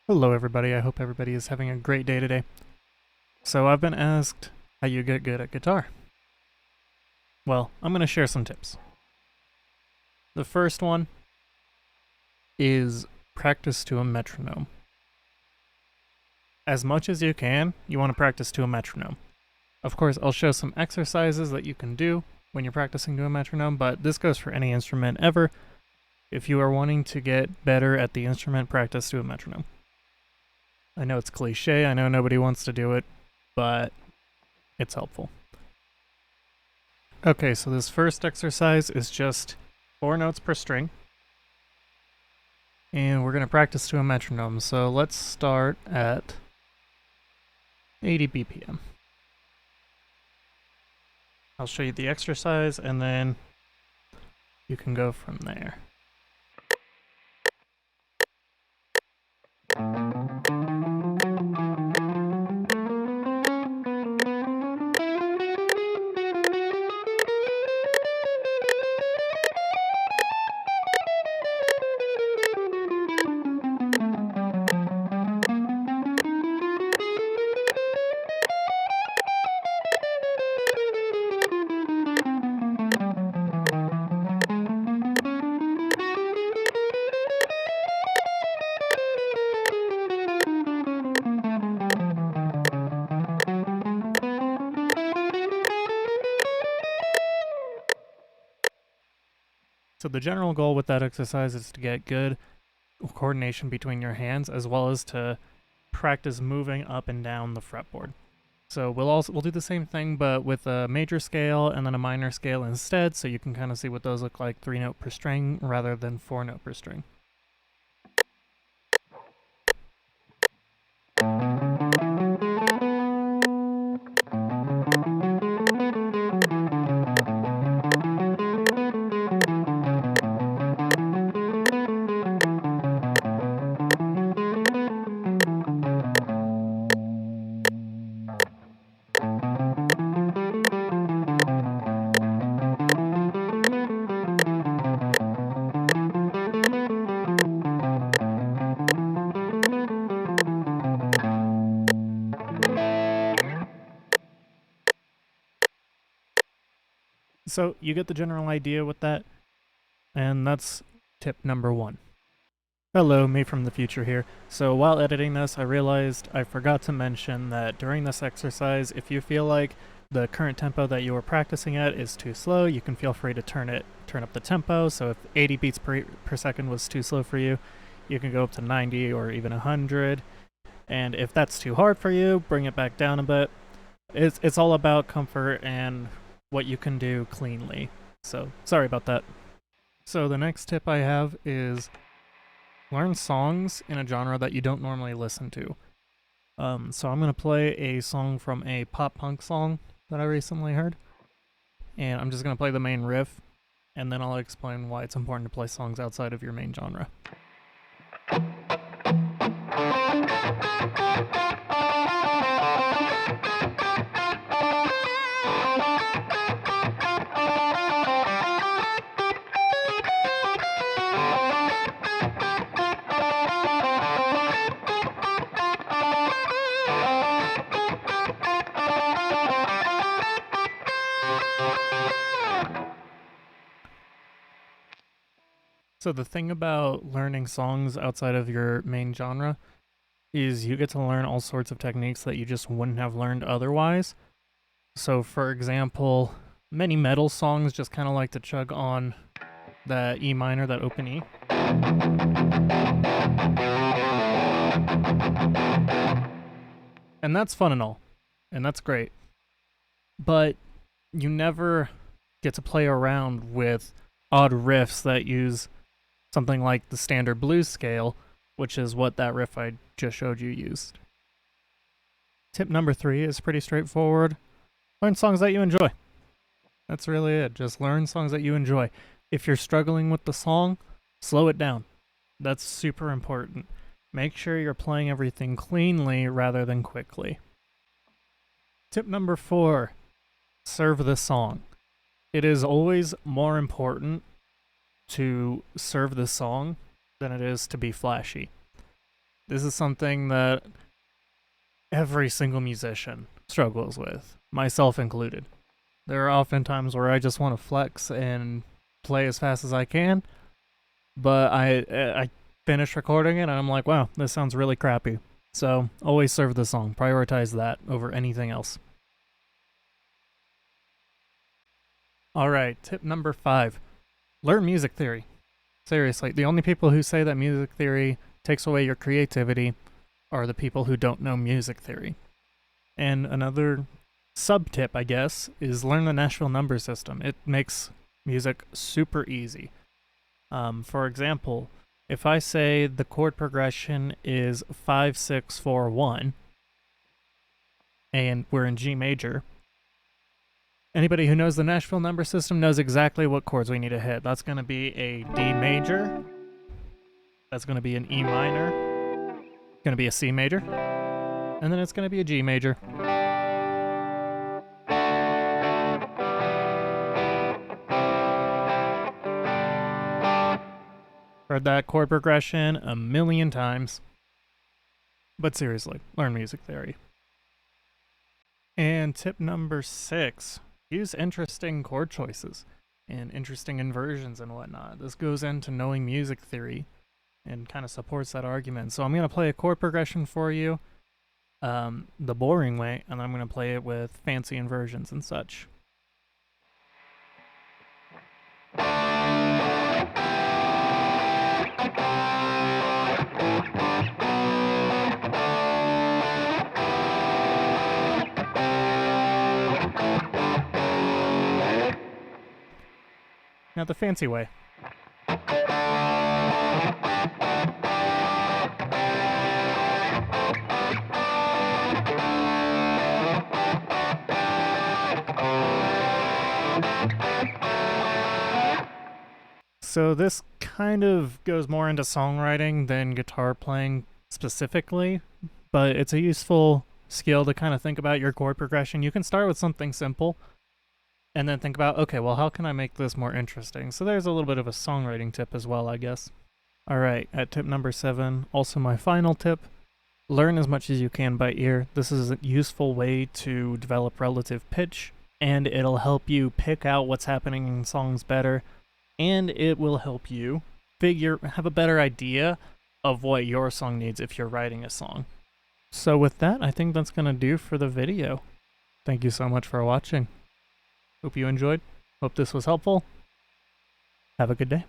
Hello everybody, I hope everybody is having a great day today. So I've been asked how you get good at guitar. Well, I'm going to share some tips. The first one is practice to a metronome. As much as you can, you want to practice to a metronome. Of course, I'll show some exercises that you can do when you're practicing to a metronome, but this goes for any instrument ever. If you are wanting to get better at the instrument, practice to a metronome. I know it's cliche, I know nobody wants to do it, but it's helpful. Okay, so this first exercise is just 4 notes per string. And we're going to practice to a metronome, so let's start at 80 BPM. I'll show you the exercise and then you can go from there. So the general goal with that exercise is to get good coordination between your hands as well as to practice moving up and down the fretboard. So we'll do the same thing but with a major scale and then a minor scale instead, so you can kind of see what those look like, 3 note per string rather than 4 note per string. So you get the general idea with that, and that's tip number 1. Hello, me from the future here. So while editing this, I realized I forgot to mention that during this exercise, if you feel like the current tempo that you are practicing at is too slow, you can feel free to turn up the tempo. So if 80 beats per second was too slow for you, you can go up to 90 or even 100. And if that's too hard for you, bring it back down a bit. It's all about comfort and what you can do cleanly. So sorry about that. So the next tip I have is learn songs in a genre that you don't normally listen to. So I'm going to play a song from a pop punk song that I recently heard. And I'm just going to play the main riff, and then I'll explain why it's important to play songs outside of your main genre. So the thing about learning songs outside of your main genre is you get to learn all sorts of techniques that you just wouldn't have learned otherwise. So for example, many metal songs just kind of like to chug on that E minor, that open E. And that's fun and all, and that's great. But you never get to play around with odd riffs that use something like the standard blues scale, which is what that riff I just showed you used. Tip number 3 is pretty straightforward. Learn songs that you enjoy. That's really it. Just learn songs that you enjoy. If you're struggling with the song, slow it down. That's super important. Make sure you're playing everything cleanly rather than quickly. Tip number 4, serve the song. It is always more important to serve the song than it is to be flashy. This is something that every single musician struggles with, myself included. There are often times where I just want to flex and play as fast as I can, but I finish recording it and I'm like, wow, this sounds really crappy. So always serve the song. Prioritize that over anything else. Alright, tip number 5. Learn music theory. Seriously, the only people who say that music theory takes away your creativity are the people who don't know music theory. And another sub-tip, I guess, is learn the Nashville number system. It makes music super easy. For example, if I say the chord progression is 5, 6, 4, 1, and we're in G major, anybody who knows the Nashville number system knows exactly what chords we need to hit. That's going to be a D major. That's going to be an E minor. It's going to be a C major. And then it's going to be a G major. Heard that chord progression a million times. But seriously, learn music theory. And tip number 6, use interesting chord choices and interesting inversions and whatnot. This goes into knowing music theory and kind of supports that argument. So I'm going to play a chord progression for you the boring way, and I'm going to play it with fancy inversions and such. Now the fancy way. So this kind of goes more into songwriting than guitar playing specifically, but it's a useful skill to kind of think about your chord progression. You can start with something simple and then think about, okay, well, how can I make this more interesting? So there's a little bit of a songwriting tip as well, I guess. All right, at tip number 7, also my final tip, learn as much as you can by ear. This is a useful way to develop relative pitch, and it'll help you pick out what's happening in songs better, and it will help you have a better idea of what your song needs if you're writing a song. So with that, I think that's gonna do for the video. Thank you so much for watching. Hope you enjoyed. Hope this was helpful. Have a good day.